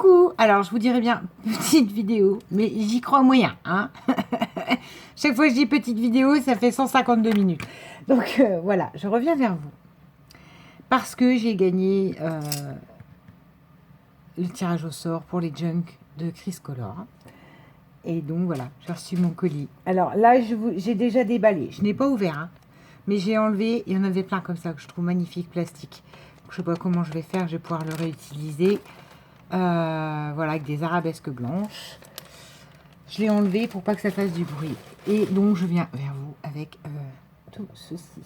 Coucou. Alors, je vous dirais bien petite vidéo, mais j'y crois moyen. Hein. Chaque fois que je dis petite vidéo, ça fait 152 minutes. Donc, voilà, je reviens vers vous. Parce que j'ai gagné le tirage au sort pour les Junk de Chris Color. Et donc, voilà, j'ai reçu mon colis. Alors là, j'ai déjà déballé. Je n'ai pas ouvert, hein, mais j'ai enlevé. Il y en avait plein comme ça que je trouve magnifique, plastique. Je ne sais pas comment je vais faire. Je vais pouvoir le réutiliser. Voilà, avec des arabesques blanches. Je l'ai enlevé pour pas que ça fasse du bruit. Et donc, je viens vers vous avec tout ceci.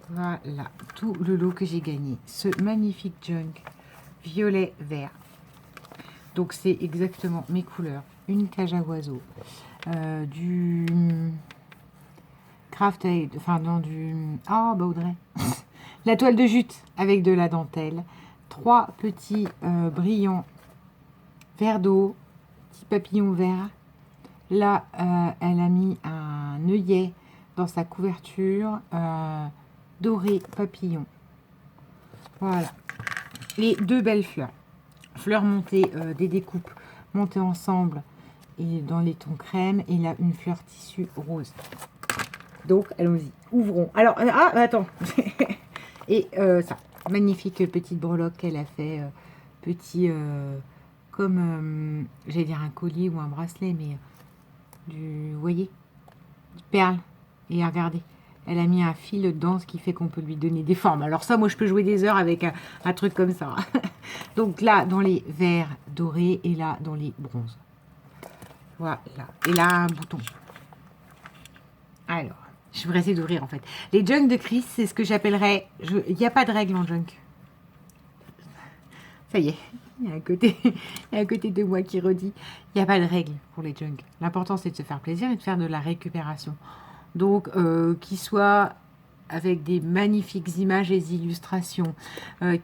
Voilà, tout le lot que j'ai gagné. Ce magnifique junk violet-vert. Donc, c'est exactement mes couleurs. Une cage à oiseaux. Du craft aid, enfin, non, du... Oh, bah, Audrey. La toile de jute avec de la dentelle. 3 petits brillants verre d'eau, petit papillon vert. Là, elle a mis un œillet dans sa couverture doré papillon. Voilà. Et 2 belles fleurs. Fleurs montées, des découpes montées ensemble et dans les tons crème. Et là, une fleur tissu rose. Donc, allons-y. Ouvrons. Alors, attends. Et ça. Magnifique petite breloque qu'elle a fait. Petit... comme, j'allais dire un collier ou un bracelet, mais vous voyez, perles. Et regardez, elle a mis un fil dedans, ce qui fait qu'on peut lui donner des formes. Alors ça, moi, je peux jouer des heures avec un truc comme ça. Donc là, dans les verts dorés, et là, dans les bronzes. Voilà. Et là, un bouton. Alors, je vais essayer d'ouvrir, en fait. Les junk de Chris, c'est ce que j'appellerais... Il n'y a pas de règle en junk. Ça y est. Il y a un côté de moi qui redit, il n'y a pas de règle pour les junk. L'important, c'est de se faire plaisir et de faire de la récupération. Donc, qu'il soit avec des magnifiques images et illustrations,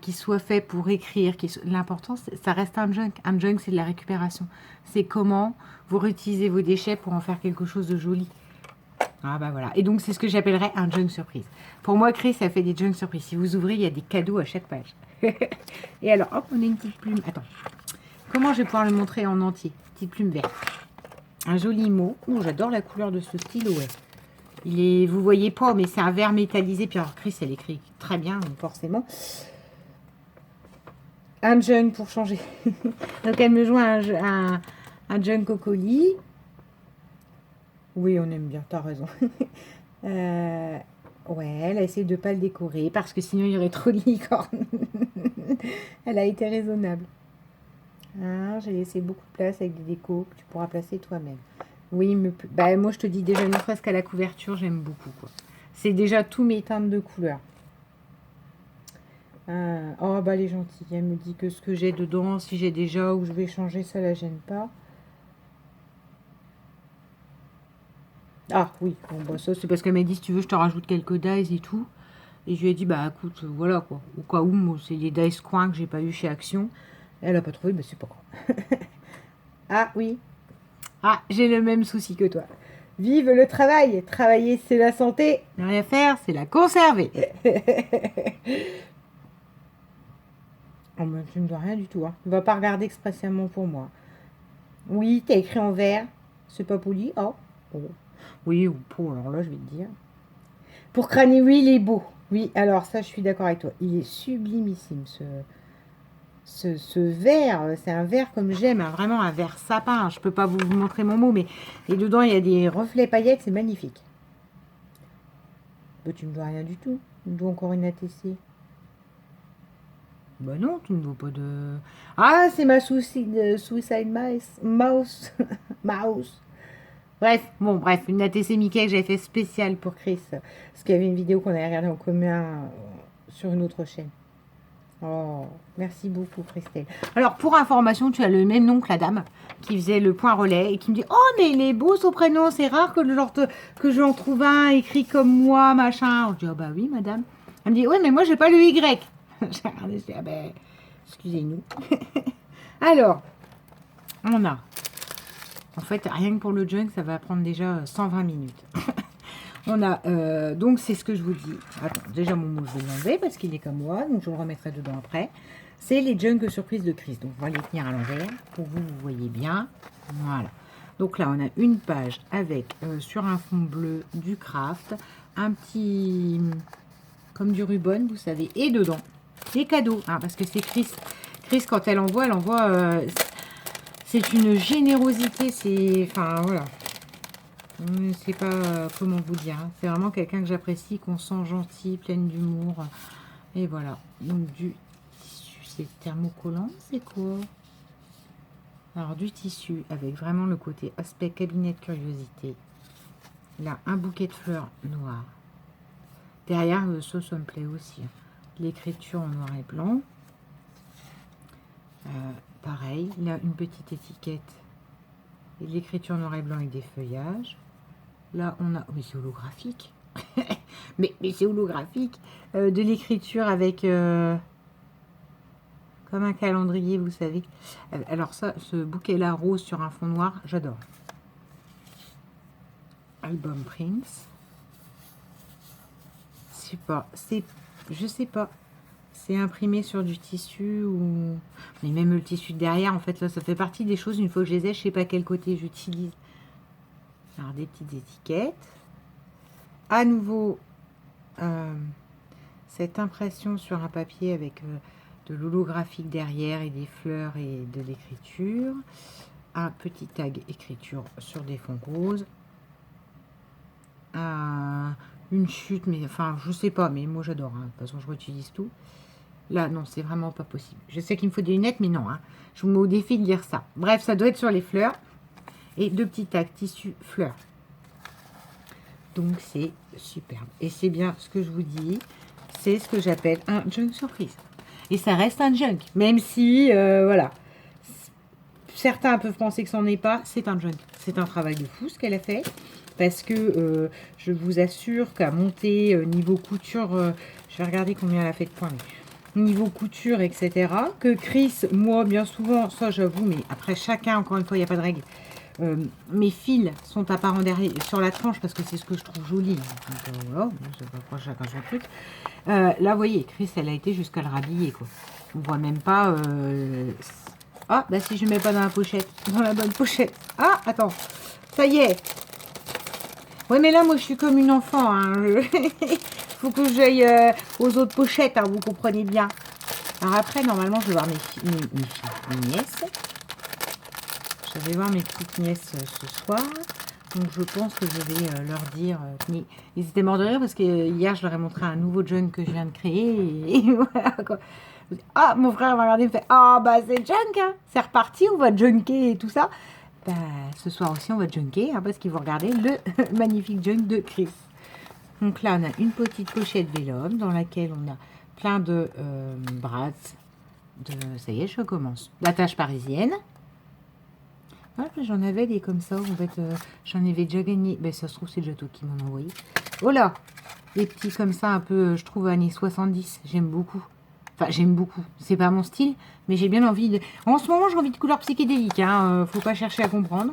qu'il soit fait pour écrire. L'important, ça reste un junk. Un junk, c'est de la récupération. C'est comment vous réutilisez vos déchets pour en faire quelque chose de joli. Ah bah voilà. Et donc, c'est ce que j'appellerais un junk surprise. Pour moi, Chris, ça fait des junk surprises. Si vous ouvrez, il y a des cadeaux à chaque page. Et alors, hop, on a une petite plume. Attends. Comment je vais pouvoir le montrer en entier? Petite plume verte. Un joli mot. Ouh, j'adore la couleur de ce stylo, ouais. Il est, vous voyez pas, mais c'est un vert métallisé. Puis alors, Chris, elle écrit très bien, donc forcément. Un junk pour changer. Donc, elle me joint un junk au colis. Oui, on aime bien, t'as raison. Ouais, elle a essayé de ne pas le décorer parce que sinon il y aurait trop de licornes. Elle a été raisonnable. Ah, j'ai laissé beaucoup de place avec des décos que tu pourras placer toi-même. Oui, mais bah, moi je te dis déjà, ne serait-ce qu'à la couverture, j'aime beaucoup. C'est déjà tous mes teintes de couleurs. Oh, bah elle est gentille. Elle me dit que ce que j'ai dedans, si j'ai déjà ou je vais changer, ça la gêne pas. Ah oui, bon, bah, ça c'est parce qu'elle m'a dit si tu veux je te rajoute quelques dies et tout. Et je lui ai dit bah écoute, voilà quoi. Au cas où, moi c'est des dice coins que j'ai pas eu chez Action. Elle a pas trouvé, mais c'est pas grave. Ah oui. Ah, j'ai le même souci que toi. Vive le travail. Travailler c'est la santé. Ne rien faire, c'est la conserver. Oh ben tu ne dois rien du tout. Hein. Tu ne vas pas regarder expressément pour moi. Oui, t'as écrit en vert. C'est pas poli. Oh. Oui, ou pour, alors là, je vais te dire. Pour crâner, oui, il est beau. Oui, alors ça, je suis d'accord avec toi. Il est sublimissime, ce vert. C'est un vert comme j'aime, hein, vraiment un vert sapin. Je peux pas vous montrer mon mot, mais et dedans, il y a des reflets paillettes, c'est magnifique. Bah, tu ne vois rien du tout. Tu me dois encore une ATC. Bah non, tu ne vois pas de... Ah, c'est ma Suicide Mouse. Mouse. Bref, une ATC Mickey que j'avais fait spéciale pour Chris. Parce qu'il y avait une vidéo qu'on avait regardée en commun sur une autre chaîne. Oh, merci beaucoup Christelle. Alors, pour information, tu as le même nom que la dame qui faisait le point relais et qui me dit « Oh, mais il est beau son prénom, c'est rare que j'en trouve un écrit comme moi, machin. » Je dis « Ah bah oui, madame. » Elle me dit « Oui, mais moi, j'ai pas le Y. » J'ai regardé, je dis « Ah ben, excusez-nous. » Alors, on a... En fait, rien que pour le junk, ça va prendre déjà 120 minutes. On a, donc c'est ce que je vous dis. Attends, déjà mon moule, je vais l'enlever parce qu'il est comme moi, donc je le remettrai dedans après. C'est les Junk Surprise de Chris. Donc on va les tenir à l'envers pour que vous voyez bien. Voilà. Donc là, on a une page avec sur un fond bleu du craft, un petit, comme du ruban, vous savez, et dedans, des cadeaux. Hein, parce que c'est Chris. Chris, quand elle envoie, c'est une générosité. C'est, enfin, voilà. Je ne sais pas comment vous dire. Hein. C'est vraiment quelqu'un que j'apprécie, qu'on sent gentil, pleine d'humour. Et voilà. Donc du tissu, c'est thermocollant, c'est quoi? Alors du tissu avec vraiment le côté aspect cabinet de curiosité. Là, un bouquet de fleurs noires. Derrière, ça me plaît aussi. Hein. L'écriture en noir et blanc. Pareil, là, une petite étiquette. Et l'écriture noir et blanc avec des feuillages. Là, on a... Oui, c'est holographique. mais c'est holographique. De l'écriture avec... comme un calendrier, vous savez. Alors ça, ce bouquet-là rose sur un fond noir, j'adore. Album Prince. Je sais pas. C'est imprimé sur du tissu ou... Mais même le tissu derrière, en fait, là, ça fait partie des choses, une fois que je les ai, je sais pas quel côté j'utilise. Alors, des petites étiquettes. À nouveau, cette impression sur un papier avec de l'holographique derrière et des fleurs et de l'écriture. Un petit tag écriture sur des fonds roses. Une chute, mais enfin, je sais pas, mais moi j'adore. Hein. De toute façon, je réutilise tout. Là, non, c'est vraiment pas possible. Je sais qu'il me faut des lunettes, mais non. Hein. Je vous mets au défi de lire ça. Bref, ça doit être sur les fleurs. Et deux petits tags tissu fleurs. Donc, c'est superbe. Et c'est bien ce que je vous dis. C'est ce que j'appelle un junk surprise. Et ça reste un junk. Même si, voilà. Certains peuvent penser que c'en est pas. C'est un junk. C'est un travail de fou, ce qu'elle a fait. Parce que je vous assure qu'à monter niveau couture, je vais regarder combien elle a fait de points. Niveau couture, etc. Que Chris, moi, bien souvent, ça j'avoue, mais après chacun, encore une fois, il n'y a pas de règle. Mes fils sont apparents derrière, sur la tranche parce que c'est ce que je trouve joli. Donc voilà, c'est pas chacun son truc. Là, vous voyez, Chris, elle a été jusqu'à le rhabiller, quoi. On voit même pas. Ah, bah si je ne mets pas dans la pochette, dans la bonne pochette. Ah, attends, ça y est. Ouais, mais là, moi, je suis comme une enfant. Hein. Faut que j'aille aux autres pochettes, hein, vous comprenez bien. Alors après, normalement, je vais voir mes nièces. Je vais voir mes petites nièces ce soir. Donc, je pense que je vais leur dire... mais ils étaient morts de rire parce que hier, je leur ai montré un nouveau junk que je viens de créer. Et voilà, quoi. Ah, mon frère m'a regardé et me fait « Ah, bah, c'est junk, hein. C'est reparti, on va junker et tout ça. » Bah, ce soir aussi, on va junker hein, parce qu'ils vont regarder le magnifique junk de Chris. Donc là, on a une petite pochette Vélum dans laquelle on a plein de brats. Ça y est, je commence. La tâche parisienne. Ah, j'en avais des comme ça. En fait, j'en avais déjà gagné. Ben, ça se trouve, c'est déjà toi qui m'en envoyé. Oh là, des petits comme ça, un peu, je trouve, années 70. J'aime beaucoup. Enfin, j'aime beaucoup. C'est pas mon style, mais j'ai bien envie de... En ce moment, j'ai envie de couleurs psychédéliques. Hein. Faut pas chercher à comprendre.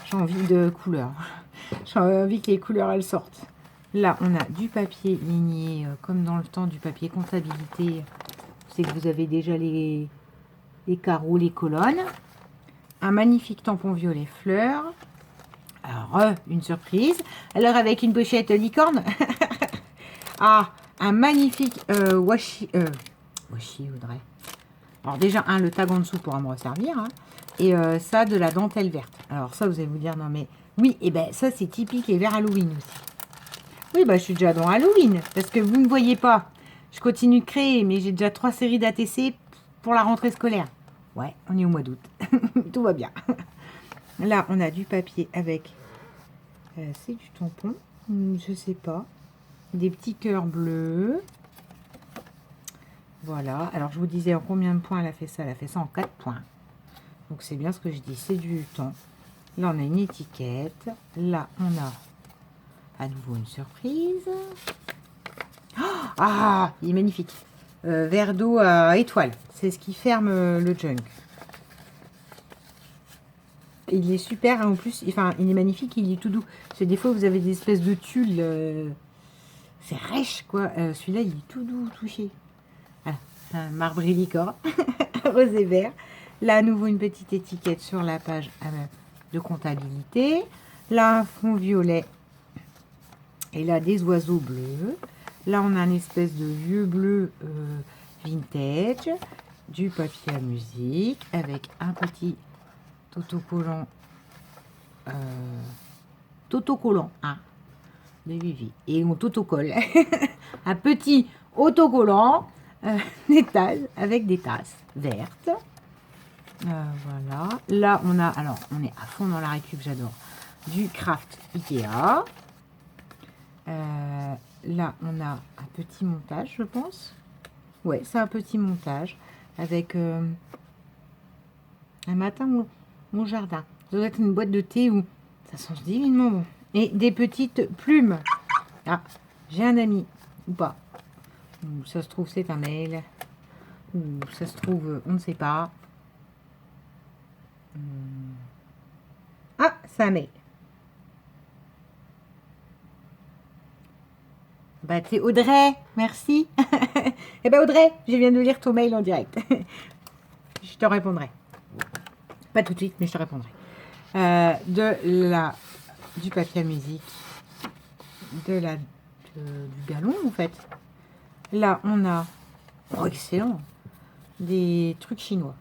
J'ai envie de couleurs. J'ai envie que les couleurs, elles sortent. Là, on a du papier ligné, comme dans le temps du papier comptabilité. C'est que vous avez déjà les carreaux, les colonnes. Un magnifique tampon violet fleur. Alors, une surprise. Alors, avec une pochette licorne. Ah, un magnifique washi. Washi, Audrey. Alors, déjà, le tag en dessous pourra me resservir. Hein. Et ça, de la dentelle verte. Alors, ça, vous allez vous dire, non mais... Oui, et ben ça, c'est typique et vers Halloween aussi. Oui, bah, je suis déjà dans Halloween, parce que vous ne voyez pas. Je continue de créer, mais j'ai déjà 3 séries d'ATC pour la rentrée scolaire. Ouais, on est au mois d'août. Tout va bien. Là, on a du papier avec... c'est du tampon, je sais pas. Des petits cœurs bleus. Voilà. Alors, je vous disais en combien de points elle a fait ça. Elle a fait ça en 4 points. Donc, c'est bien ce que je dis, c'est du temps. Là, on a une étiquette. Là, on a... à nouveau une surprise. Ah, il est magnifique. Verre d'eau à étoile. C'est ce qui ferme le junk. il est super. En plus, enfin, il est magnifique. Il est tout doux. Parce que des fois, vous avez des espèces de tulle. C'est rêche, quoi. Celui-là, il est tout doux, touché. Voilà. Un marbre et licorne. Rose et vert. Là, à nouveau, une petite étiquette sur la page de comptabilité. Là, un fond violet. Et là, des oiseaux bleus. Là, on a un espèce de vieux bleu vintage. Du papier à musique. Avec un petit autocollant. Autocollant, hein, de Vivi. Et on autocolle. Un petit autocollant d'étage avec des tasses vertes. Voilà. Là, on a, alors, on est à fond dans la récup, j'adore. Du craft Ikea. Là, on a un petit montage, je pense. Ouais, c'est un petit montage avec un matin mon jardin. Ça doit être une boîte de thé où ça sent divinement bon. Et des petites plumes. Ah, j'ai un ami, ou pas. Ou ça se trouve, c'est un mail. Ou ça se trouve, on ne sait pas. Ah, c'est un mail. Bah, c'est Audrey, merci. Eh ben Audrey, je viens de lire ton mail en direct. Je te répondrai. Pas tout de suite, mais je te répondrai. Du papier à musique, du galon en fait. Là, on a, oh excellent, des trucs chinois.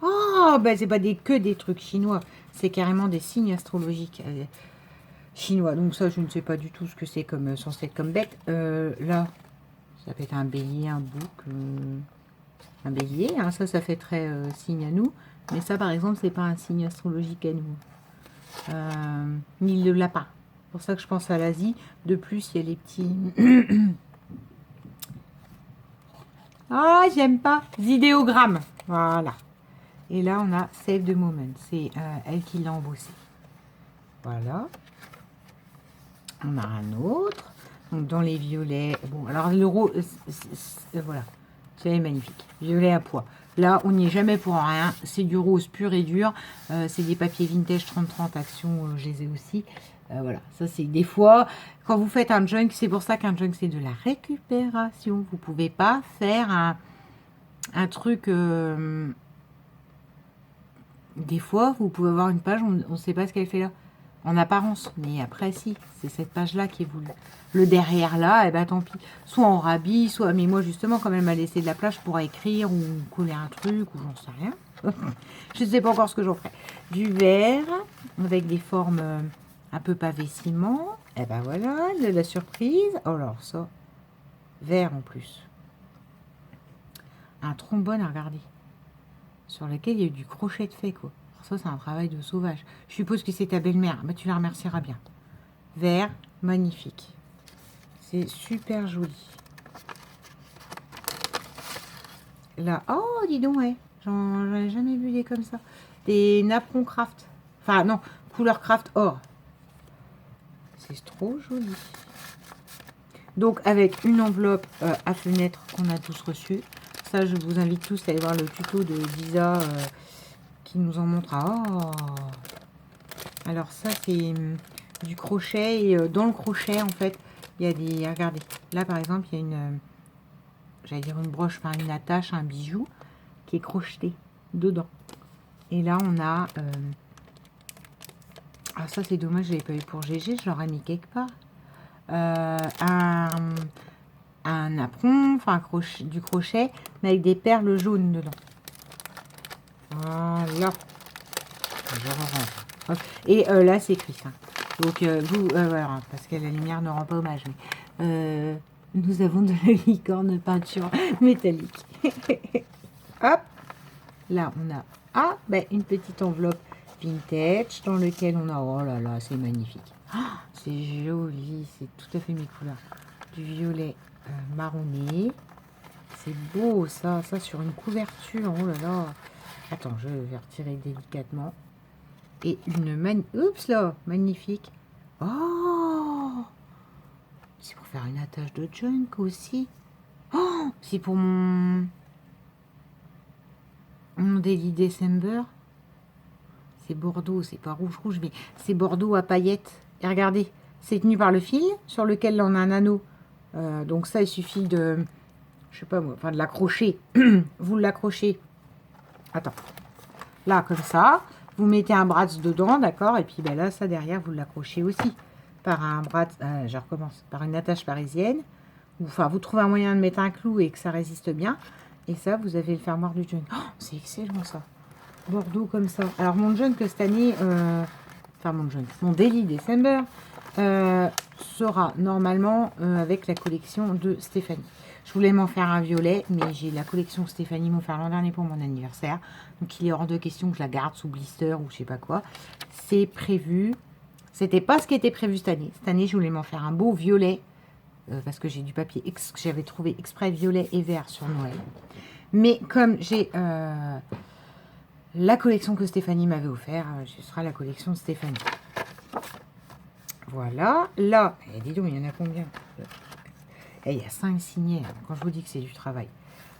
Oh, ben c'est pas que des trucs chinois, c'est carrément des signes astrologiques chinois. Donc ça, je ne sais pas du tout ce que c'est comme censé être comme bête. Là, ça peut être un bélier, un bouc, un bélier. Hein, ça fait très signe à nous. Mais ça, par exemple, c'est pas un signe astrologique à nous. Ni le lapin. C'est pour ça que je pense à l'Asie. De plus, il y a les petits... Ah, j'aime pas. Idéogrammes. Voilà. Et là, on a Save the Moment. C'est elle qui l'a embossé. Voilà. On a un autre. Donc, dans les violets. Bon, alors, le rose... voilà. C'est magnifique. Violet à pois. Là, on n'y est jamais pour rien. C'est du rose pur et dur. C'est des papiers vintage 30-30 Action. Je les ai aussi. Voilà. Ça, c'est des fois... Quand vous faites un junk, c'est pour ça qu'un junk, c'est de la récupération. Vous pouvez pas faire un truc... des fois, vous pouvez avoir une page, on ne sait pas ce qu'elle fait là. En apparence. Mais après, si. C'est cette page-là qui est voulue. Le derrière là, et ben tant pis. Soit en rhabille, soit... Mais moi, justement, comme elle m'a laissé de la place, je pourrais écrire ou coller un truc, ou j'en sais rien. Je ne sais pas encore ce que j'en ferai. Du vert, avec des formes un peu pavé ciment. Et ben voilà, de la surprise. Oh, alors ça, vert en plus. Un trombone à regarder. Sur lequel il y a eu du crochet de fait, quoi. Alors ça, c'est un travail de sauvage. Je suppose que c'est ta belle-mère. Bah, tu la remercieras bien. Vert, magnifique. C'est super joli. Là, oh, dis donc, ouais. J'en ai jamais vu des comme ça. Des napperons craft. Enfin, non, couleur craft or. C'est trop joli. Donc, avec une enveloppe à fenêtre qu'on a tous reçue. Ça, je vous invite tous à aller voir le tuto de Lisa qui nous en montre. Oh. Alors, ça, c'est du crochet. Et dans le crochet, en fait, il y a des... Regardez, là, par exemple, il y a une... j'allais dire une broche, enfin une attache, un bijou qui est crocheté dedans. Et là, on a... ah, ça, c'est dommage, je ne l'ai pas eu pour GG, je l'aurais mis quelque part. Un napperon, enfin du crochet, mais avec des perles jaunes dedans. Voilà. Et là, c'est écrit ça. Donc, vous, voilà, parce que la lumière ne rend pas hommage. Mais, nous avons de la licorne peinture métallique. Hop. Là, on a une petite enveloppe vintage dans lequel on a... Oh là là, c'est magnifique. Oh, c'est joli, c'est tout à fait mes couleurs. Du violet marronné. C'est beau, ça sur une couverture. Oh là là. Attends, je vais retirer délicatement. Et oups là, magnifique. Oh, c'est pour faire une attache de junk aussi. Oh, c'est pour mon Daily December. C'est bordeaux, c'est pas rouge, mais c'est bordeaux à paillettes. Et regardez, c'est tenu par le fil sur lequel on a un anneau. Donc ça, il suffit de, je sais pas moi, enfin de l'accrocher. Vous l'accrochez. Attends. Là, comme ça. Vous mettez un bras dedans, d'accord? Et puis ben là, ça derrière, vous l'accrochez aussi. Par un bras, je recommence. Par une attache parisienne. Enfin, vous trouvez un moyen de mettre un clou et que ça résiste bien. Et ça, vous avez le fermoir du jeune. Oh, c'est excellent ça. Bordeaux comme ça. Alors, mon jeune que cette année, enfin mon Daily December sera normalement avec la collection de Stéphanie. Je voulais m'en faire un violet, mais j'ai la collection que Stéphanie m'a offert l'an dernier pour mon anniversaire. Donc, il est hors de question que je la garde sous blister ou je sais pas quoi. C'est prévu. C'était pas ce qui était prévu cette année. Cette année, je voulais m'en faire un beau violet. Parce que j'ai du papier que j'avais trouvé exprès violet et vert sur Noël. Mais comme j'ai la collection que Stéphanie m'avait offert, ce sera la collection de Stéphanie. Voilà. Là, dis donc, il y en a combien? Il y a 5 signets, quand je vous dis que c'est du travail.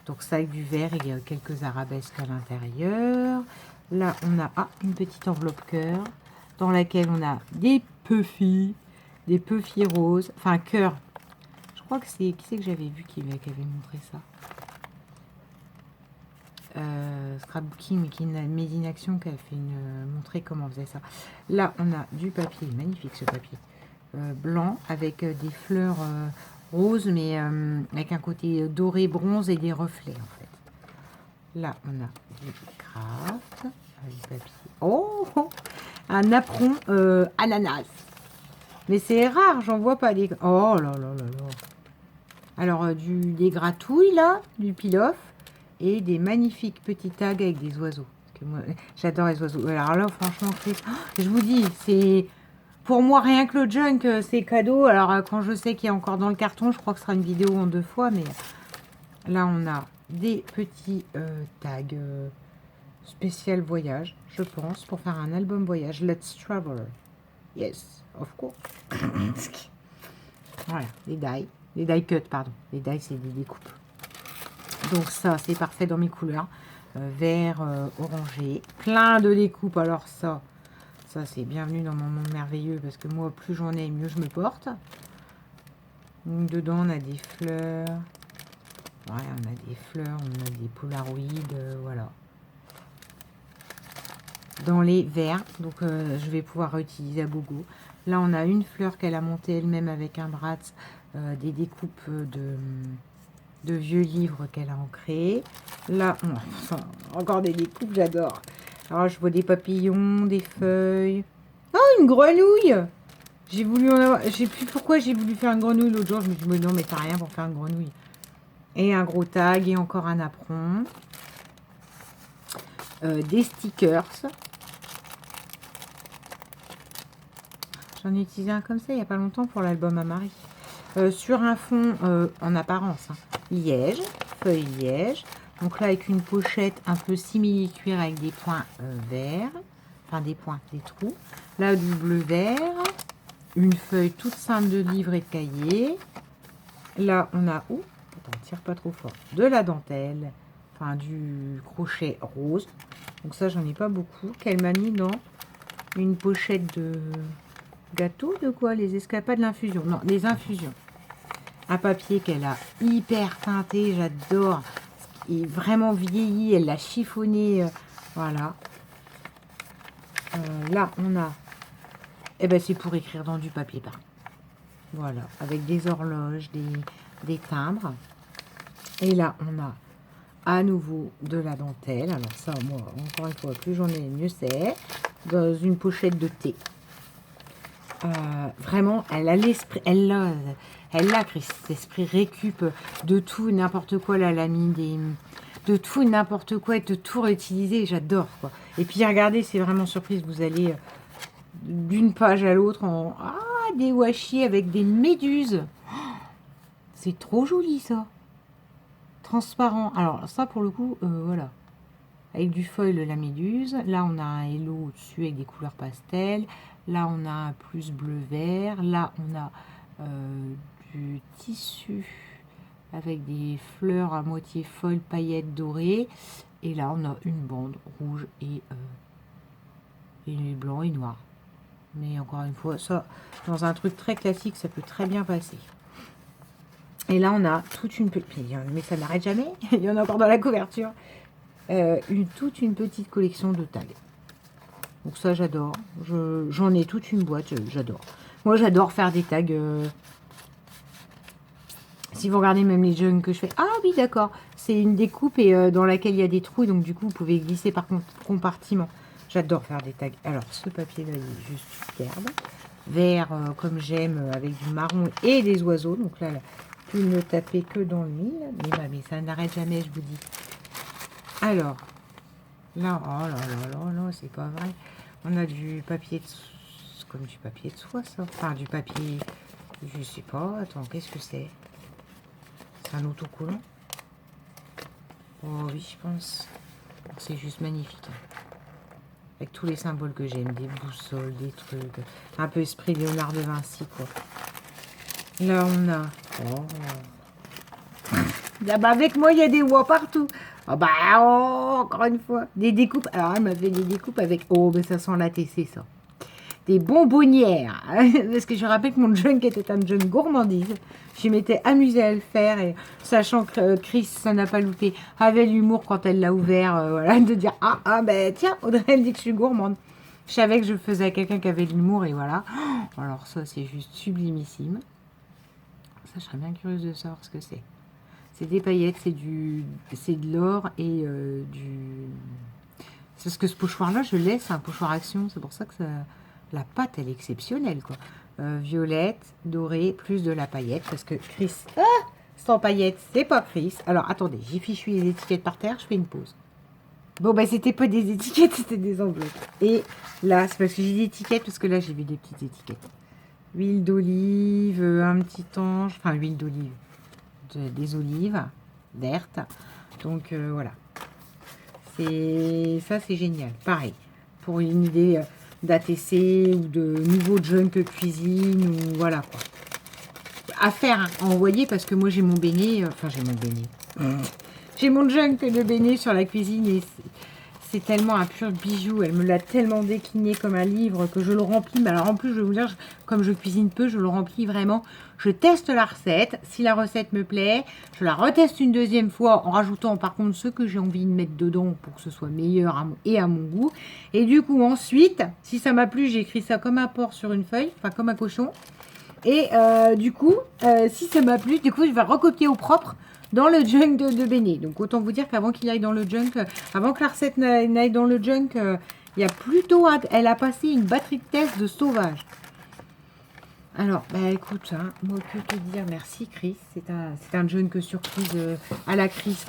Donc ça avec du vert, il y a quelques arabesques à l'intérieur. Là, on a une petite enveloppe cœur, dans laquelle on a des puffy roses, enfin cœur. Je crois que c'est... Qui c'est que j'avais vu qui avait montré ça? Scrapbooking, mais qui est une Made in Action, qui a fait montrer comment on faisait ça. Là, on a du papier, magnifique ce papier, blanc, avec des fleurs roses, mais avec un côté doré, bronze et des reflets, en fait. Là, on a du craft, du papier. Oh, un apron ananas. Mais c'est rare, j'en vois pas des... Oh là là là là. Alors, des gratouilles, là, du peel-off, et des magnifiques petits tags avec des oiseaux. Parce que moi, j'adore les oiseaux. Alors là, franchement, je vous dis, c'est... Pour moi, rien que le junk, c'est cadeau. Alors, quand je sais qu'il y a encore dans le carton, je crois que ce sera une vidéo en 2 fois, mais là, on a des petits tags spécial voyage, je pense, pour faire un album voyage. Let's travel. Yes, of course. Voilà, les die. Les die cut, pardon. Les die, c'est des découpes. Donc ça, c'est parfait dans mes couleurs. Vert, orangé. Plein de découpes. Alors ça c'est bienvenue dans mon monde merveilleux. Parce que moi, plus j'en ai, mieux je me porte. Donc dedans, on a des fleurs. Ouais, on a des fleurs, on a des polaroids, voilà. Dans les verts. Donc je vais pouvoir réutiliser à gogo. Là, on a une fleur qu'elle a montée elle-même avec un bratz. Des découpes de vieux livres qu'elle a ancrés. Là, encore des découpes, j'adore. Alors, je vois des papillons, des feuilles. Oh, une grenouille! J'ai voulu en avoir... Je sais plus pourquoi j'ai voulu faire une grenouille l'autre jour. Je me dis, mais non, mais t'as rien pour faire une grenouille. Et un gros tag et encore un apron. Des stickers. J'en ai utilisé un comme ça il n'y a pas longtemps pour l'album à Marie. Sur un fond en apparence, hein, liège, feuille liège. Donc là, avec une pochette un peu simili-cuir avec des points verts. Enfin, des points, des trous. Là, du bleu vert. Une feuille toute simple de livre et de cahier. Là, on a... Oh, attends, tire pas trop fort. De la dentelle. Enfin, du crochet rose. Donc ça, j'en ai pas beaucoup. Qu'elle m'a mis dans une pochette de... Gâteau de quoi? Les escapades de l'infusion. Non, les infusions. Un papier qu'elle a hyper teinté, j'adore. Il est vraiment vieilli, elle l'a chiffonné. Voilà. Là, on a... Eh ben, c'est pour écrire dans du papier peint. Voilà, avec des horloges, des timbres. Et là, on a à nouveau de la dentelle. Alors ça, moi, encore une fois, plus j'en ai, mieux c'est. Dans une pochette de thé. Vraiment, elle a l'esprit, elle a cet esprit récup de tout, n'importe quoi. Là, elle a mis de tout, n'importe quoi et de tout réutiliser. J'adore, quoi. Et puis, regardez, c'est vraiment surprise. Vous allez d'une page à l'autre en des washi avec des méduses. C'est trop joli, ça. Transparent. Alors, ça, pour le coup, voilà. Avec du foil, la méduse. Là, on a un hello au-dessus avec des couleurs pastel. Là, on a un plus bleu-vert. Là, on a du tissu avec des fleurs à moitié foil, paillettes dorées. Et là, on a une bande rouge et et blanc et noir. Mais encore une fois, ça, dans un truc très classique, ça peut très bien passer. Et là, on a toute une petite... Mais ça n'arrête jamais. Il y en a encore dans la couverture. Toute une petite collection de tags. Donc ça, j'adore. J'en ai toute une boîte, j'adore. Moi, j'adore faire des tags. Si vous regardez même les jugs que je fais... Ah oui, d'accord. C'est une découpe et dans laquelle il y a des trous. Donc du coup, vous pouvez glisser par compartiment. J'adore faire des tags. Alors, ce papier-là, il est juste superbe. Vert, comme j'aime, avec du marron et des oiseaux. Donc là, plus ne taper que dans le mille. Mais ça n'arrête jamais, je vous dis. Alors, là, oh là là là là, c'est pas vrai. On a du papier, comme du papier de soie, ça. Enfin, du papier, je sais pas. Attends, qu'est-ce que c'est? C'est un autocollant? Oh oui, je pense. C'est juste magnifique. Avec tous les symboles que j'aime, des boussoles, des trucs. Un peu esprit Léonard de Vinci, quoi. Là, on a... Oh. Là-bas, avec moi, il y a des oies partout. Oh, bah, oh, encore une fois. Des découpes. Alors, elle m'a fait des découpes avec... Oh, mais ça sent la TC, ça. Des bonbonnières. Parce que je rappelle que mon junk était un junk gourmandise. Je m'étais amusée à le faire. Et sachant que Chris, ça n'a pas loupé, avait l'humour quand elle l'a ouvert. Voilà, de dire, ben tiens, Audrey, elle dit que je suis gourmande. Je savais que je le faisais à quelqu'un qui avait de l'humour. Et voilà. Oh, alors ça, c'est juste sublimissime. Ça, je serais bien curieuse de savoir ce que c'est. C'est des paillettes, c'est de l'or et c'est parce que ce pochoir-là, je l'ai, c'est un pochoir action. C'est pour ça que la pâte, elle est exceptionnelle, quoi. Violette, dorée, plus de la paillette. Parce que Chris, sans paillettes, c'est pas Chris. Alors, attendez, j'ai fichu les étiquettes par terre, je fais une pause. Bon, ben, c'était pas des étiquettes, c'était des enveloppes. Et là, c'est parce que j'ai des étiquettes, parce que là, j'ai vu des petites étiquettes. Huile d'olive, un petit ange, enfin, huile d'olive. Des olives vertes. Donc voilà. Ça c'est génial. Pareil, pour une idée d'ATC ou de nouveau junk cuisine ou voilà quoi. À faire, hein, envoyer parce que moi j'ai mon beignet, enfin j'ai mon beignet. J'ai mon junk de beignet sur la cuisine et c'est tellement un pur bijou. Elle me l'a tellement décliné comme un livre que je le remplis. Mais alors en plus, je vais vous dire, comme je cuisine peu, je le remplis vraiment. Je teste la recette. Si la recette me plaît, je la reteste une deuxième fois en rajoutant par contre ce que j'ai envie de mettre dedans pour que ce soit meilleur à mon goût. Et du coup, ensuite, si ça m'a plu, j'écris ça comme un porc sur une feuille, enfin comme un cochon. Et du coup, si ça m'a plu, du coup, je vais recopier au propre dans le junk de beignet. Donc, autant vous dire qu'avant qu'il aille dans le junk, avant que la recette n'aille dans le junk, il y a plutôt... Elle a passé une batterie de tests de sauvage. Alors, bah écoute, hein, moi, que te dire, merci Chris. C'est un junk surprise à la Chris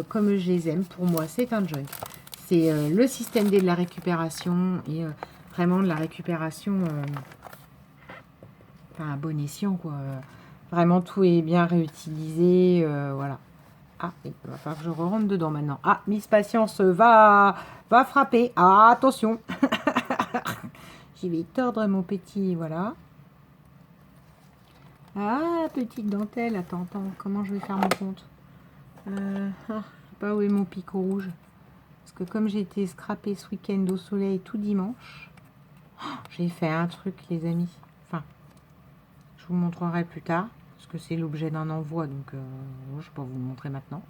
comme je les aime. Pour moi, c'est un junk. C'est le système D de la récupération et vraiment de la récupération... Enfin, à bon escient, quoi. Vraiment, tout est bien réutilisé. Voilà. Ah, il va falloir que je rentre dedans maintenant. Ah, Miss Patience va frapper. Ah, attention. J'y vais tordre mon petit, voilà. Ah, petite dentelle. Attends, comment je vais faire mon compte je sais pas où est mon picot rouge. Parce que comme j'ai été scrappée ce week-end au soleil tout dimanche, j'ai fait un truc, les amis. Enfin, je vous montrerai plus tard. Parce que c'est l'objet d'un envoi, donc je ne vais pas vous le montrer maintenant.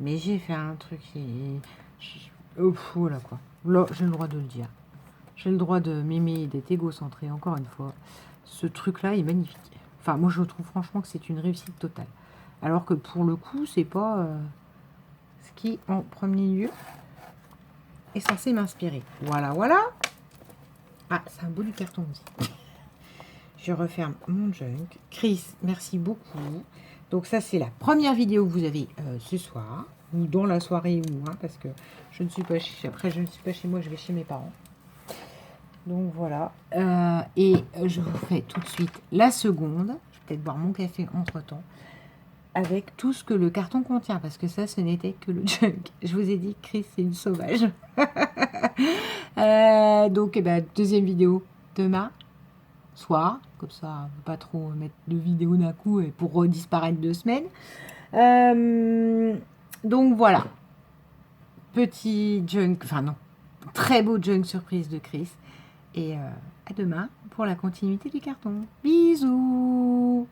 Mais j'ai fait un truc voilà quoi. Là, j'ai le droit de le dire. J'ai le droit de m'aimer et d'être égocentré, encore une fois. Ce truc-là est magnifique. Enfin, moi, je trouve franchement que c'est une réussite totale. Alors que pour le coup, c'est pas ce qui, en premier lieu, est censé m'inspirer. Voilà, voilà. Ah, c'est un beau du carton aussi. Je referme mon junk. Chris, merci beaucoup. Donc ça, c'est la première vidéo que vous avez ce soir, ou dans la soirée, ou parce que je ne suis pas chez moi, je vais chez mes parents. Donc voilà. Et je vous fais tout de suite la seconde. Je vais peut-être boire mon café entre-temps. Avec tout ce que le carton contient, parce que ça, ce n'était que le junk. Je vous ai dit, Chris, c'est une sauvage. Donc, eh ben, deuxième vidéo demain soir, comme ça, pas trop mettre de vidéos d'un coup et pour disparaître 2 semaines. Donc voilà, petit junk, enfin non, très beau junk surprise de Chris. Et à demain pour la continuité du carton. Bisous!